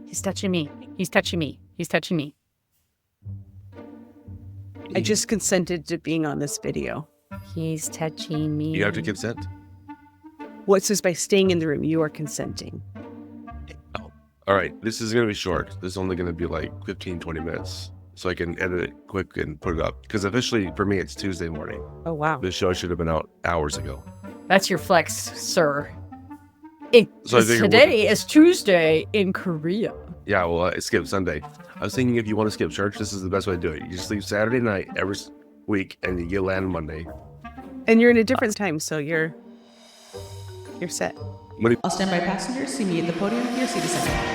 He's touching me. He's touching me. He's touching me. I just consented to being on this video. He's touching me. You have to consent. What says by staying in the room, you are consenting. Oh, all right. This is going to be short. This is only going to be like 15, 20 minutes. So I can edit it quick and put it up. Because officially, for me, it's Tuesday morning. Oh, wow. This show should have been out hours ago. That's your flex, sir. Today is Tuesday in Korea. Yeah, well, I skipped Sunday. I was thinking if you want to skip church, this is the best way to do it. You just leave Saturday night every week, and you land Monday. And you're in a different time, so you're set. All standby passengers, see me at the podium for your seat assignment.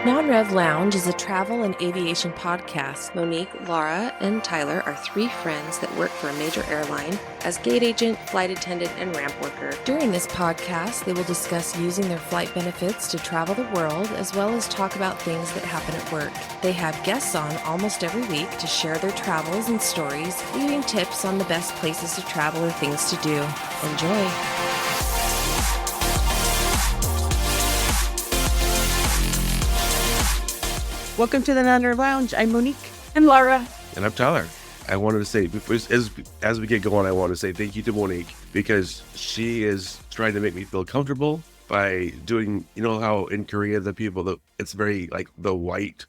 Nonrev Lounge is a travel and aviation podcast. Monique, Lara, and Tyler are three friends that work for a major airline as gate agent, flight attendant, and ramp worker. During this podcast, they will discuss using their flight benefits to travel the world, as well as talk about things that happen at work. They have guests on almost every week to share their travels and stories, leaving tips on the best places to travel or things to do. Enjoy. Welcome to the Nonrev Lounge. I'm Monique. And Lara. And I'm Tyler. I wanted to say, as we get going, I want to say thank you to Monique because she is trying to make me feel comfortable by doing, you know how in Korea, it's very like the white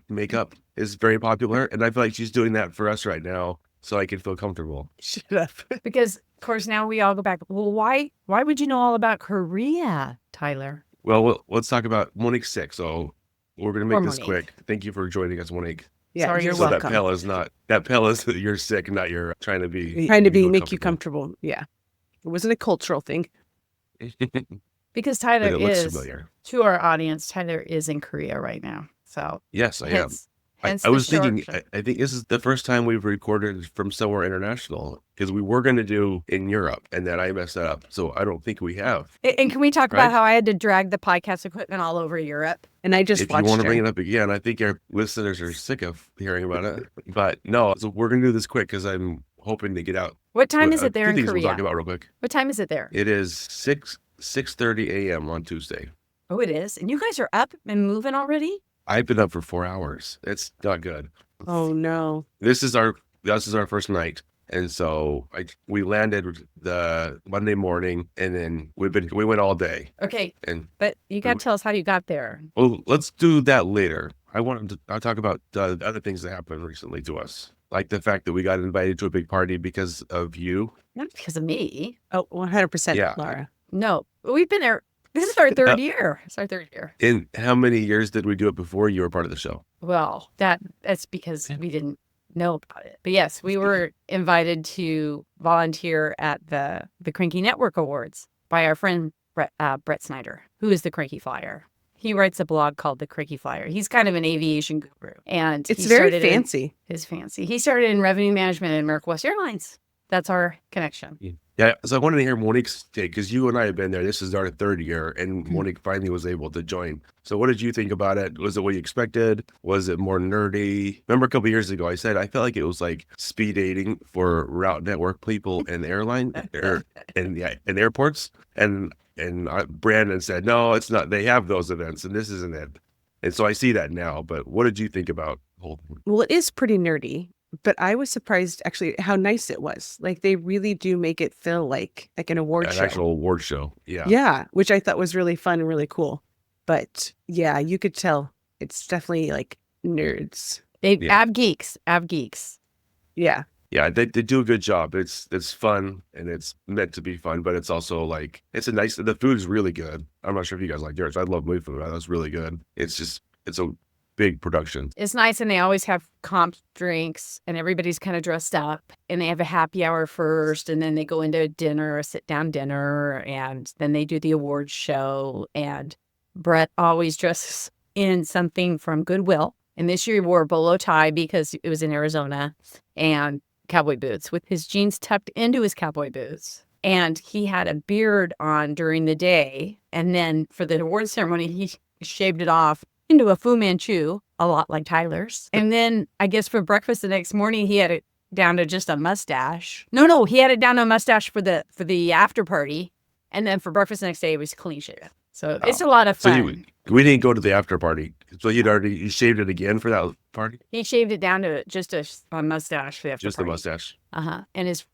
makeup is very popular. And I feel like she's doing that for us right now so I can feel comfortable. Shut up. Because, of course, now we all go back. Well, why would you know all about Korea, Tyler? Well, let's talk about Monique's sick. So we're going to make this Monique. quick. Thank you for joining us, Monique. Yeah, Sorry, you're so welcome. That pill is you're sick, not you're trying to be Make you comfortable. Yeah. It wasn't a cultural thing. Because Tyler But it looks is, familiar. to our audience, Tyler is in Korea right now. So Yes, I am. hence I the was thinking, short- I think this is the first time we've recorded from somewhere international because we were going to do in Europe and then I messed that up. So I don't think we have. And can we talk Right? about how I had to drag the podcast equipment all over Europe? And I just If you watched want to bring her. it up again, I think our listeners are sick of hearing about it. But no, so we're going to do this quick because I'm hoping to get out. What time is it there Two in things Korea? we'll talk about real quick. What time is it there? It is 6:30 a.m. on Tuesday. Oh, it is? And you guys are up and moving already? I've been up for 4 hours. It's not good. Oh, no. This is our first night. And so we landed the Monday morning and then we went all day. Okay, And but you got to tell us how you got there. well, let's do that later. I'll talk about the other things that happened recently to us. Like the fact that we got invited to a big party because of you. Not because of me. Oh, 100%, Yeah. Lara. No, we've been there. This is our third year. It's our third year. And how many years did we do it before you were part of the show? Well, that's because we didn't know about it. But yes, we were invited to volunteer at the Cranky Network Awards by our friend Brett Snyder, who is the Cranky Flyer. He writes a blog called The Cranky Flyer. He's kind of an aviation guru. And It's he very started in- fancy. It's fancy. He started in revenue management at American West Airlines. That's our connection. Yeah, so I wanted to hear Monique's take because you and I have been there. This is our third year, and Monique finally was able to join. So, what did you think about it? Was it what you expected? Was it more nerdy? Remember a couple of years ago, I said I felt like it was like speed dating for route network people and airline and airports. And Brandon said, no, it's not. They have those events, and this isn't it. And so I see that now. But what did you think about the whole thing? Well, it is pretty nerdy, but I was surprised actually how nice it was. Like they really do make it feel like an award An show. actual award show. Yeah. Yeah, which I thought was really fun and really cool. But yeah, you could tell it's definitely like nerds. Yeah. Av geeks. Yeah. Yeah, they do a good job. It's fun and it's meant to be fun, but it's also like the food's really good. I'm not sure if you guys like yours. I love movie food. That's really good. It's a big production. It's nice, and they always have comp drinks, and everybody's kind of dressed up, and they have a happy hour first, and then they go into dinner, a sit-down dinner, and then they do the awards show, and Brett always dresses in something from Goodwill, and this year he wore a bolo tie because it was in Arizona, and cowboy boots with his jeans tucked into his cowboy boots. And he had a beard on during the day, and then for the award ceremony, he shaved it off into a Fu Manchu, a lot like Tyler's. And then I guess for breakfast the next morning, he had down to just a mustache. No, he had it down to a mustache for the after party, and then for breakfast the next day it was clean shaven. So it's a lot of fun. So we didn't go to the after party. So you shaved it again for that party? He shaved it down to just a mustache for the after Just party. the mustache.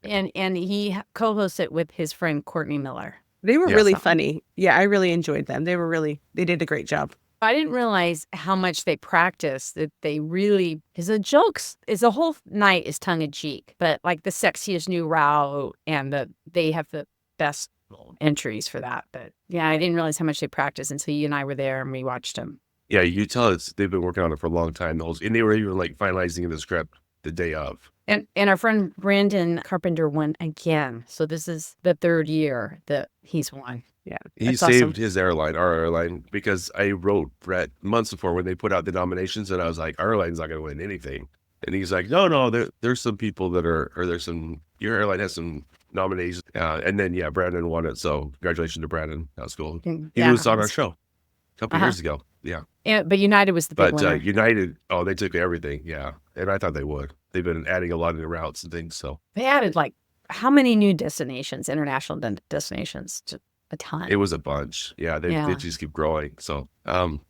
And he co-hosts it with his friend Courtney Miller. They were Yeah. really funny. Yeah, I really enjoyed them. They did a great job. I didn't realize how much they practice, that they really, because the jokes, the whole night is tongue in cheek, but like the sexiest new route, and they have the best entries for that. But yeah, I didn't realize how much they practice until you and I were there and we watched them. Yeah, you tell they've been working on it for a long time. And they were even like finalizing the script the day of. And our friend Brandon Carpenter won again. So this is the third year that he's won. Yeah. He that's saved awesome. his airline, our airline, because I wrote Brett months before when they put out the nominations, and I was like, our airline's not going to win anything. And he's like, no, there's some people that your airline has some nominees. And then, Brandon won it. So congratulations to Brandon. That was cool. He was on our show a couple years ago. Yeah. But United was the big winner. But United, they took everything. Yeah. And I thought they would. They've been adding a lot of new routes and things. So They added like how many new destinations, international destinations? A ton. it was a bunch. Yeah. They just keep growing. So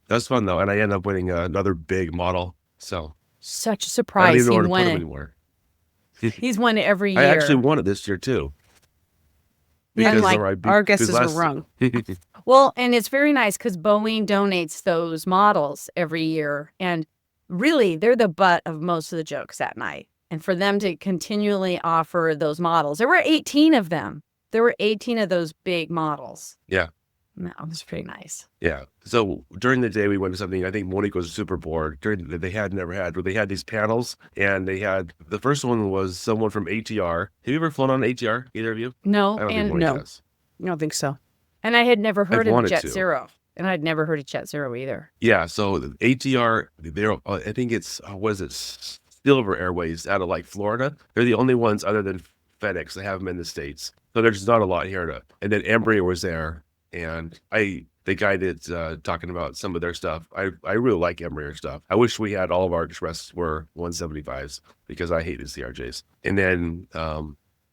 that's fun though. And I ended up winning another big model. So Such a I don't surprise. even know He where to put won him it. anymore. He's won it every year. I actually won it this year too. And like our because guesses were wrong. Well, and it's very nice because Boeing donates those models every year. And really, they're the butt of most of the jokes that night. And for them to continually offer those models, there were 18 of them. There were 18 of those big models. Yeah. No, it was pretty nice. Yeah. So during the day, we went to something. I think Monique was super bored. They had where they had these panels, and the first one was someone from ATR. Have you ever flown on ATR? Either of you? No, I don't think and Monique no. has. I don't think so. I had never heard of wanted Jet to. Zero. And I'd never heard of Jet Zero either. Yeah. So the ATR, I think it's Silver Airways out of like Florida. They're the only ones other than FedEx that have them in the States. So there's not a lot here and then Embraer was there. And the guy that's talking about some of their stuff, I really like Embraer stuff. I wish we had all of our Express were 175s because I hate the CRJs. And then,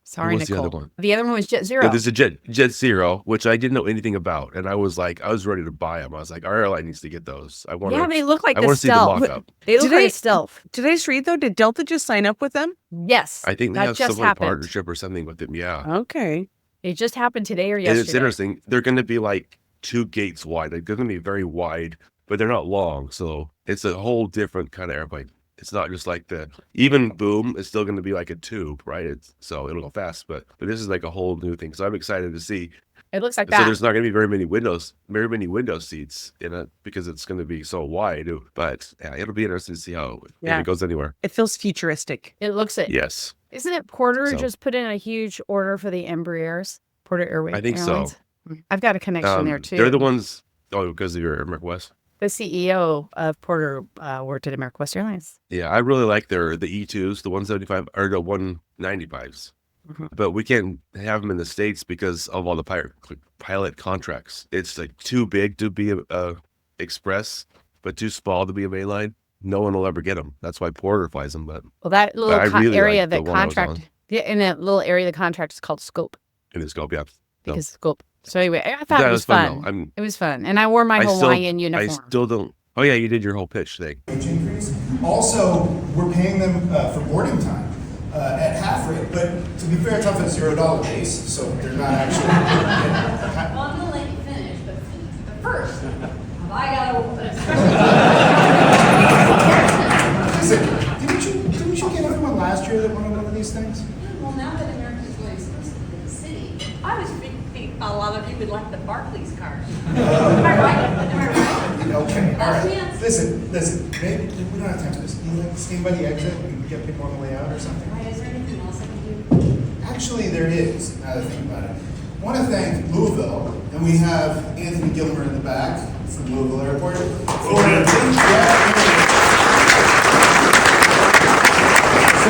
Sorry, what's Nicole. the other one? The other one was Jet Zero. There's a Jet Zero, which I didn't know anything about. And I was ready to buy them. I was like, our airline needs to get those. I want They look like I the want to see the stealth. mock-up. They look Did like I- a stealth. Did I just read though? Did Delta just sign up with them? Yes. I think they that have just some kind of happened. partnership or something with them. Yeah. Okay. It just happened today or And yesterday. it's interesting. They're going to be like 2 gates wide. They're going to be very wide, but they're not long. So it's a whole different kind of airplane. It's not just like even boom is still going to be like a tube, right? So it'll go fast, but this is like a whole new thing. So I'm excited to see. It looks like So that. there's not going to be very many window seats in it because it's going to be so wide. But yeah, it'll be interesting to see if it goes anywhere. It feels futuristic. It looks it. Yes. Isn't it Porter So- just put in a huge order for the Embraers? Porter Airways. I think so. Airlines? I've got a connection there too. They're the ones. Oh, because of your America West. The CEO of Porter worked at America West Airlines. Yeah, I really like the E2s, the 175 or the 195s. Mhm. But we can't have them in the States because of all the pilot contracts. It's like too big to be a express, but too small to be a mainline. No one will ever get them. That's why Porter flies them. But Well, that little I really area, like the the one I was contract, in that little area, the contract is called Scope in the scope, yeah. because Scope. So anyway, I thought That it was fun. though. It was fun, and I wore my Hawaiian I uniform. still don't. Oh yeah, you did your whole pitch thing. Wage increase. Also, we're paying them for boarding time at half rate. But to be fair, it's off a $0 base, so they're not actually. Well, I'm gonna let you finish, but first, have I gotta. Listen, didn't you get everyone last year that wanted one of these things? Well, now that America's going exclusively to the city, I was thinking a lot of you would like the Barclays card. Am I right? Am I right? Okay, all right. Yes. Listen. Maybe we don't have time for this. You like stand by the exit and get people on the way out or something? Right, is there anything else I can do? Actually, there is, now that I think about it. I want to thank Louisville, and we have Anthony Gilmer in the back from Louisville Airport. So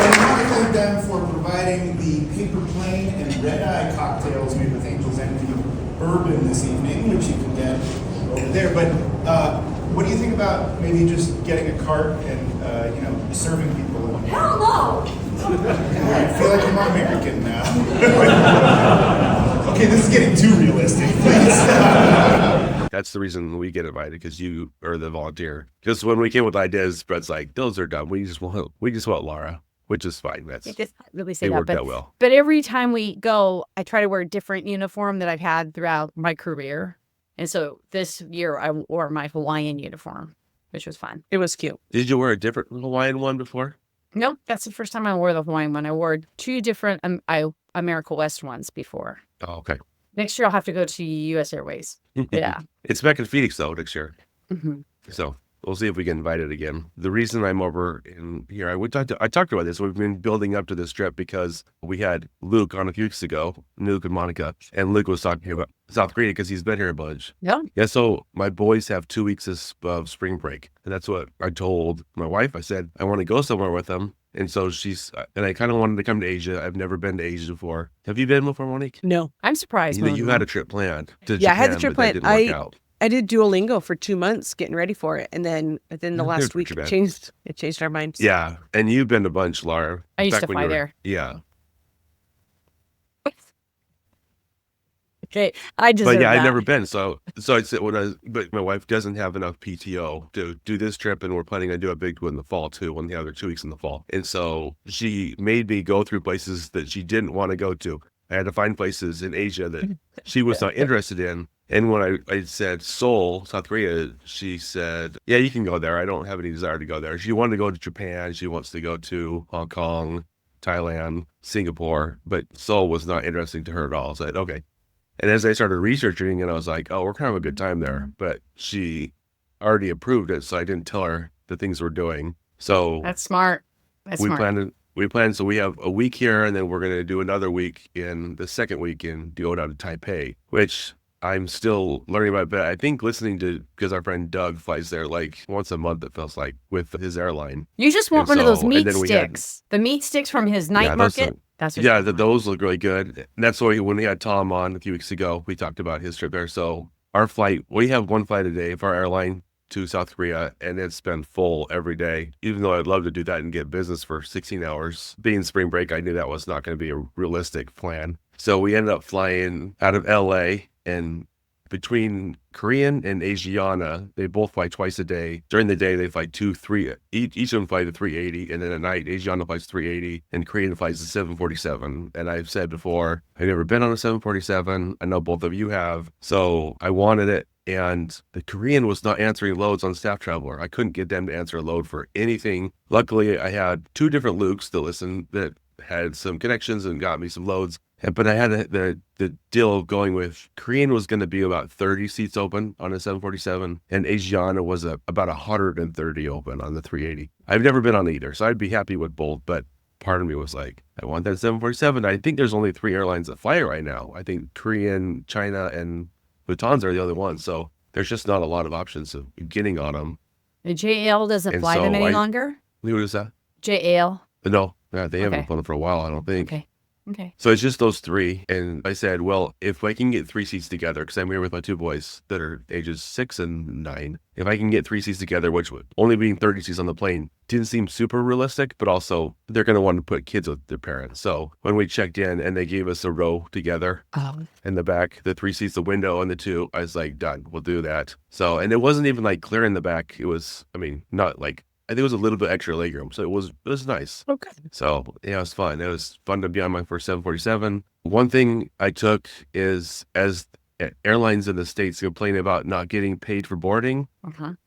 I want to thank them for providing the paper plane and red-eye cocktails made with Angel's Envy bourbon this evening, which you can get over there. But what do you think about maybe just getting a cart and, serving people? Hell no! I feel like I'm American now. Okay, this is getting too realistic, please. That's the reason we get invited, because you are the volunteer. Because when we came with ideas, Brett's like, those are dumb. We just want Lara, which is fine. It just really say It that, worked out well. but every time we go, I try to wear a different uniform that I've had throughout my career. And so this year I wore my Hawaiian uniform, which was fun. It was cute. Did you wear a different Hawaiian one before? Nope, that's the first time I wore the Hawaiian one. I wore 2 different America West ones before. Oh, okay. Next year I'll have to go to U.S. Airways. Yeah. It's back in Phoenix, though, next year. Mm-hmm. So we'll see if we get invited again. The reason I'm over in here, I talked about this. We've been building up to this trip because we had Luke on a few weeks ago, Luke and Monica, and Luke was talking about South Korea because he's been here a bunch. Yeah. Yeah, so my boys have 2 weeks of spring break, and that's what I told my wife. I said, I want to go somewhere with them. And so and I kind of wanted to come to Asia. I've never been to Asia before. Have you been before, Monique? No. I'm surprised. You had a trip planned to Yeah, I had the Japan, trip but that planned. didn't work out. I did Duolingo for 2 months getting ready for it. And then within the Yeah, last there's week, Japan. it changed our minds. Yeah, and you've been a bunch, Lara. I used Back to when fly you were- there. Yeah. Okay, I deserve But yeah, that. I've never been. So I said, but my wife doesn't have enough PTO to do this trip, and we're planning on do a big one in the fall too, one of the other 2 weeks in the fall. And so she made me go through places that she didn't want to go to. I had to find places in Asia that she was not interested in. And when I said Seoul, South Korea, she said, yeah, you can go there. I don't have any desire to go there. She wanted to go to Japan. She wants to go to Hong Kong, Thailand, Singapore, but Seoul was not interesting to her at all. So I said, okay. And as I started researching, and I was like, oh, we're kind of a good time there. But she already approved it, so I didn't tell her the things we're doing. So That's smart. That's smart. planned, so we have a week here, and then we're going to do another week in the second week in go down to Taipei, which I'm still learning about. But I think because our friend Doug flies there like once a month, it feels like, with his airline. You just want And one of those so- and meat then we had- sticks. The meat sticks from his night Yeah, those market. are- That's what Yeah, you want. those look really good. And that's why when we had Tom on a few weeks ago, we talked about his trip there. So our flight, we have one flight a day of our airline to South Korea, and it's been full every day. Even though I'd love to do that and get business for 16 hours, being spring break, I knew that was not going to be a realistic plan. So we ended up flying out of LA, and between Korean and Asiana, they both fly twice a day. During the day, they fly each of them fly to 380, and then at night, Asiana flies 380, and Korean flies the 747. And I've said before, I've never been on a 747. I know both of you have, so I wanted it. And the Korean was not answering loads on Staff Traveler. I couldn't get them to answer a load for anything. Luckily, I had 2 different Lukes that had some connections and got me some loads. But I had the deal of going with Korean was going to be about 30 seats open on a 747, and Asiana was about 130 open on the 380. I've never been on either, so I'd be happy with both. But part of me was like, I want that 747. I think there's only 3 airlines that fly it right now. I think Korean, China, and Lufthansa are the other ones. So there's just not a lot of options of getting on them. The JAL doesn't And fly them so any longer? What is that? JAL. No, they haven't Okay. flown for a while, I don't think. Okay. So it's just those 3. And I said, well, if I can get 3 seats together, because I'm here with my 2 boys that are ages 6 and 9, if I can get 3 seats together, which would only being 30 seats on the plane, didn't seem super realistic, but also they're going to want to put kids with their parents. So when we checked in and they gave us a row together in the back, the 3 seats, the window and the 2, I was like, done, we'll do that. So, and it wasn't even like clear in the back. It was, not like, I think it was a little bit extra legroom, so it was nice. Okay. So yeah, it was fun. It was fun to be on my first 747. One thing I took is, as airlines in the States complain about not getting paid for boarding,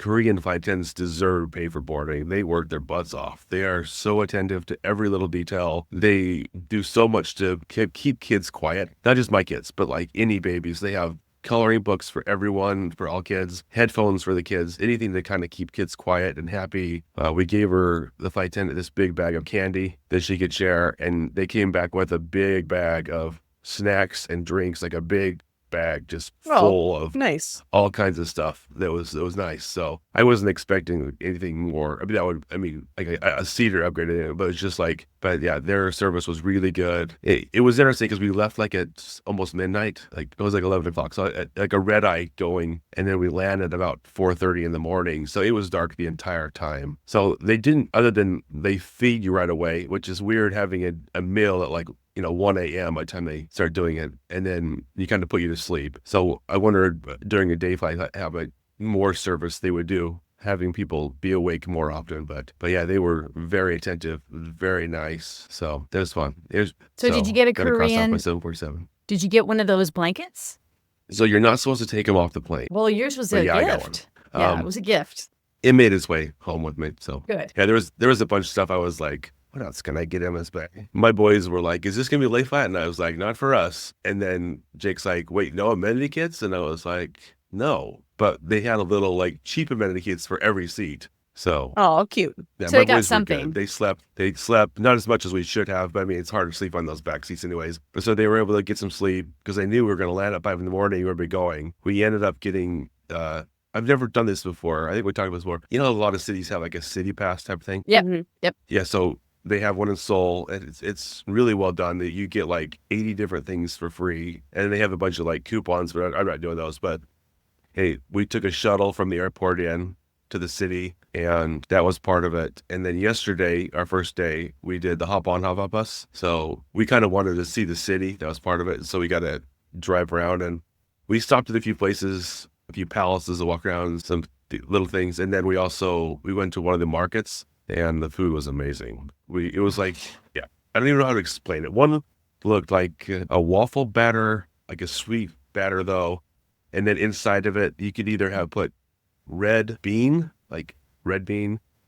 Korean flight attendants deserve pay for boarding. They work their butts off. They are so attentive to every little detail. They do so much to keep kids quiet. Not just my kids, but like any babies. They have coloring books for everyone, for all kids, headphones for the kids, anything to kind of keep kids quiet and happy. We gave the flight attendant, this big bag of candy that she could share, and they came back with a big bag of snacks and drinks, like a big bag just full of Nice. all kinds of stuff. That was nice. So I wasn't expecting anything more. Like a cedar upgrade, but it's just like But yeah, their service was really good. It was interesting because we left like at almost midnight. Like it was like 11 o'clock. So like a red eye going, and then we landed about 4:30 in the morning. So it was dark the entire time. So they didn't, other than they feed you right away, which is weird having a meal at like 1 a.m. by the time they start doing it. And then you kind of put you to sleep. So I wondered during a day flight how much more service they would do, having people be awake more often. But yeah, they were very attentive, very nice. So that was fun. So did you get a gotta cross off Korean? my 747. Did you get one of those blankets? So you're not supposed to take them off the plane. Well, yours was But a yeah, I got gift. one. Yeah, it was a gift. It made its way home with me. So Good. yeah, there was a bunch of stuff I was like, what else can I get him as bag? My boys were like, is this gonna be late flight? And I was like, not for us. And then Jake's like, wait, no amenity kits? And I was like, no. But they had a little like cheap amenity kits for every seat. So Oh, cute. yeah, So my they got boys were good. something. They slept not as much as we should have, but I mean it's hard to sleep on those back seats anyways. But so they were able to get some sleep because they knew we were gonna land at 5 in the morning, where we were going. We ended up getting I've never done this before. I think we talked about this before. A lot of cities have like a city pass type of thing. Yep. Mhm. Yep. Yeah, so they have one in Seoul, and it's really well done. That you get like 80 different things for free, and they have a bunch of like coupons, but I'm not doing those. But hey, we took a shuttle from the airport in to the city, and that was part of it. And then yesterday, our first day, we did the hop on, hop off bus. So we kind of wanted to see the city. That was part of it. So we got to drive around, and we stopped at a few places, a few palaces to walk around, some little things. And then we went to one of the markets, and the food was amazing. It was like, yeah, I don't even know how to explain it. One looked like a waffle batter, like a sweet batter though. And then inside of it, you could either have put red bean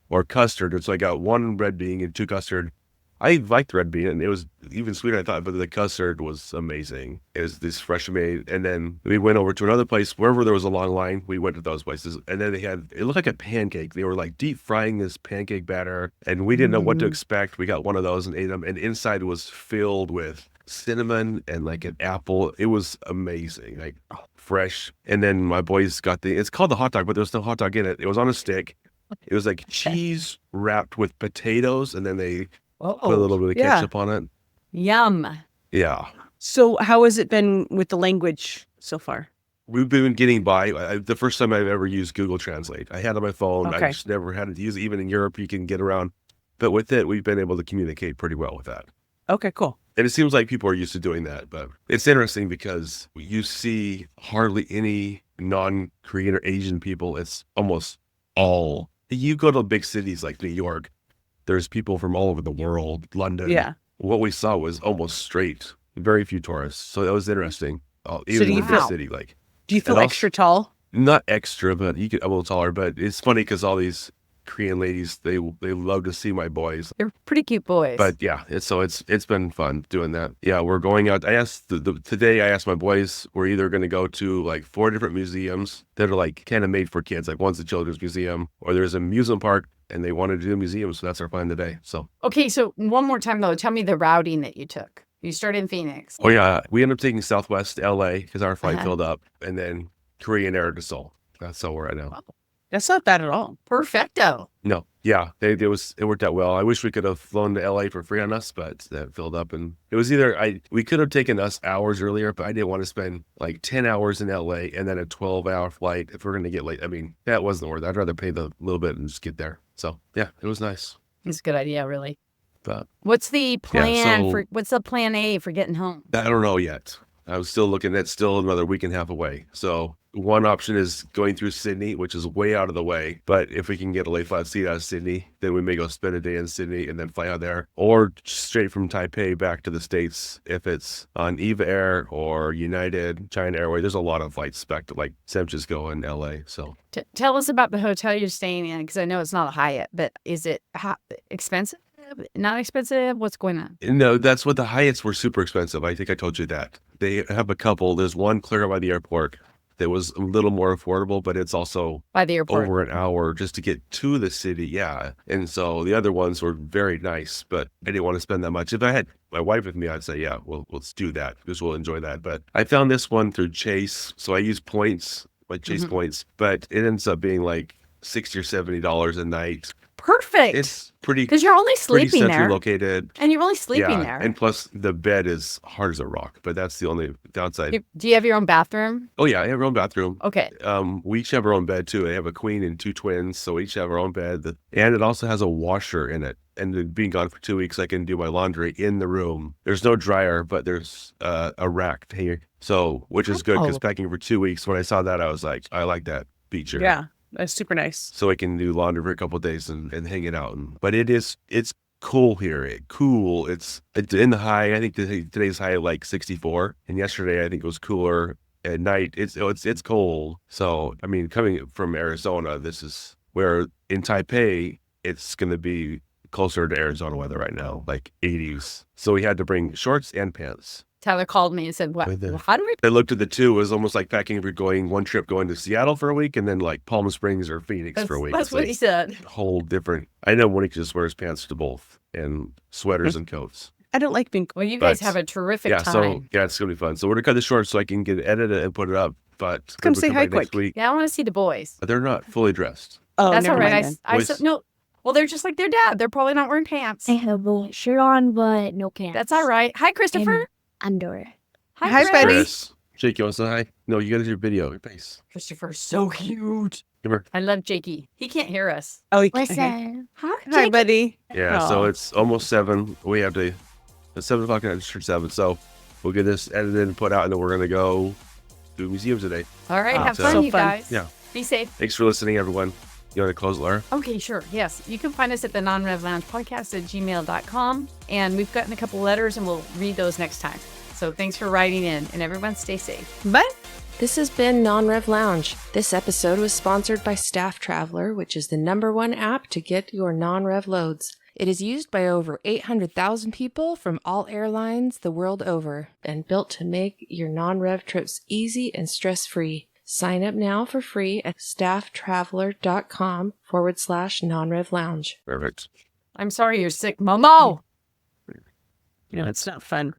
or custard. And so I got one red bean and two custard. I liked red bean, and it was even sweeter, I thought, but the custard was amazing. It was this fresh made. And then we went over to another place. Wherever there was a long line, we went to those places. And then it looked like a pancake. They were like deep frying this pancake batter, and we didn't know what to expect. We got one of those and ate them, and inside was filled with cinnamon and like an apple. It was amazing, like fresh. And then my boys got it's called the hot dog, but there was no hot dog in it. It was on a stick. It was like cheese wrapped with potatoes, and then they put a little bit of yeah. ketchup on it. Yum. Yeah. So how has it been with the language so far? We've been getting by. The first time I've ever used Google Translate. I had it on my phone. I Okay. just never had to use it. Even in Europe, you can get around. But with it, we've been able to communicate pretty well with that. Okay, cool. And it seems like people are used to doing that. But it's interesting because you see hardly any non-Korean or Asian people. It's almost all. You go to big cities like New York, there's people from all over the world, London. Yeah. What we saw was almost straight. Very few tourists. So that was interesting. Even do in you the feel- city, like Do you feel And also- extra tall? not extra, but you get a little taller. But it's funny because all these Korean ladies, they love to see my boys. They're pretty cute boys. But yeah, it's been fun doing that. Yeah, we're going out. I asked today. I asked my boys. We're either going to go to like 4 different museums that are like kind of made for kids. Like one's a children's museum, or there's a amusement park, and they wanted to do a museum, so that's our plan today. So Okay, so one more time though, tell me the routing that you took. You started in Phoenix. oh yeah, we ended up taking Southwest LA because our flight Uh-huh. filled up, and then Korean Air to Seoul. That's all we're at now. That's not bad at all. Perfecto. No, yeah, it worked out well. I wish we could have flown to LA for free on us, but that filled up, and it was we could have taken us hours earlier, but I didn't want to spend like 10 hours in LA and then a 12-hour flight if we're going to get late. I mean, that wasn't worth it. I'd rather pay the little bit and just get there. So yeah, it was nice. It's a good idea, really. But What's the plan so- what's the plan A for getting home? I don't know yet. I was still looking at still another week and a half away. So one option is going through Sydney, which is way out of the way. But if we can get a late flight seat out of Sydney, then we may go spend a day in Sydney and then fly out there, or straight from Taipei back to the States if it's on Eva Air or United, China Airways. There's a lot of flights back to like San Francisco and LA. So Tell us about the hotel you're staying in, because I know it's not a Hyatt, but is it expensive? Not expensive? What's going on? no, that's what the Hyatts were super expensive. I think I told you that. They have a couple. There's one clear by the airport that was a little more affordable, but it's also By the airport. over an hour just to get to the city. Yeah. And so the other ones were very nice, but I didn't want to spend that much. If I had my wife with me, I'd say, yeah, well, let's do that because we'll enjoy that. But I found this one through Chase. So I use points, like Chase points, but it ends up being like $60 or $70 a night perfect. It's pretty Because you're only pretty sleeping centrally there. located. And you're only sleeping Yeah, there. and plus the bed is hard as a rock, but that's the only downside. Do you have your own bathroom? Oh yeah, I have our own bathroom. Okay. We each have our own bed too. I have a queen and 2 twins, so we each have our own bed. And it also has a washer in it. And being gone for 2 weeks, I can do my laundry in the room. There's no dryer, but there's a rack here. So, which is good because Oh. packing for 2 weeks, when I saw that, I was like, I like that feature. Yeah, that's super nice. So I can do laundry for a couple of days and hang it out. But it's cool here. It's in the high. I think today's high like 64, and yesterday I think it was cooler. At night it's cold. So I mean, coming from Arizona, this is where in Taipei it's going to be closer to Arizona weather right now, like 80s. So we had to bring shorts and pants. Tyler called me and said, "What? Right there. Well, how do we?" I looked at the two. It was almost like packing if you're going one trip going to Seattle for a week and then like Palm Springs or Phoenix for a week. That's It's what like he said. whole different. I know Monique just wears pants to both and sweaters and coats. I don't like being. Well, you guys But, have a terrific Yeah, time. so yeah, it's gonna be fun. So we're gonna cut this short so I can get it edited and put it up. But Come we'll say hi back next quick. week. Yeah, I want to see the boys. But they're not fully dressed. Oh, That's all never right. mind then. I Boys- said no. Well, they're just like their dad. They're probably not wearing pants. I have a shirt on, but no pants. That's all right. Hi, Christopher. Underwear. Hi, Chris. buddy. Chris, Jake, you want to say hi? No, you got to do your video, your face. Christopher's so cute. Come here. I love Jakey. He can't hear us. Oh, okay. Listen. Hi, buddy. Yeah, so Aw. it's almost 7. We have to. It's 7 o'clock and it's 7. So we'll get this edited and put out, and then we're gonna go do museums today. All right. Oh, Have so fun, you fun. guys. Yeah. Be safe. Thanks for listening, everyone. You want to close, Lara? Okay, sure. Yes. You can find us at the Nonrev Lounge podcast at gmail.com. And we've gotten a couple letters and we'll read those next time. So thanks for writing in, and everyone stay safe. Bye. This has been Nonrev Lounge. This episode was sponsored by Staff Traveler, which is the #1 app to get your non-rev loads. It is used by over 800,000 people from all airlines the world over and built to make your non-rev trips easy and stress-free. Sign up now for free at stafftraveler.com/non-rev lounge. Perfect. I'm sorry you're sick, Momo. You know, it's not fun.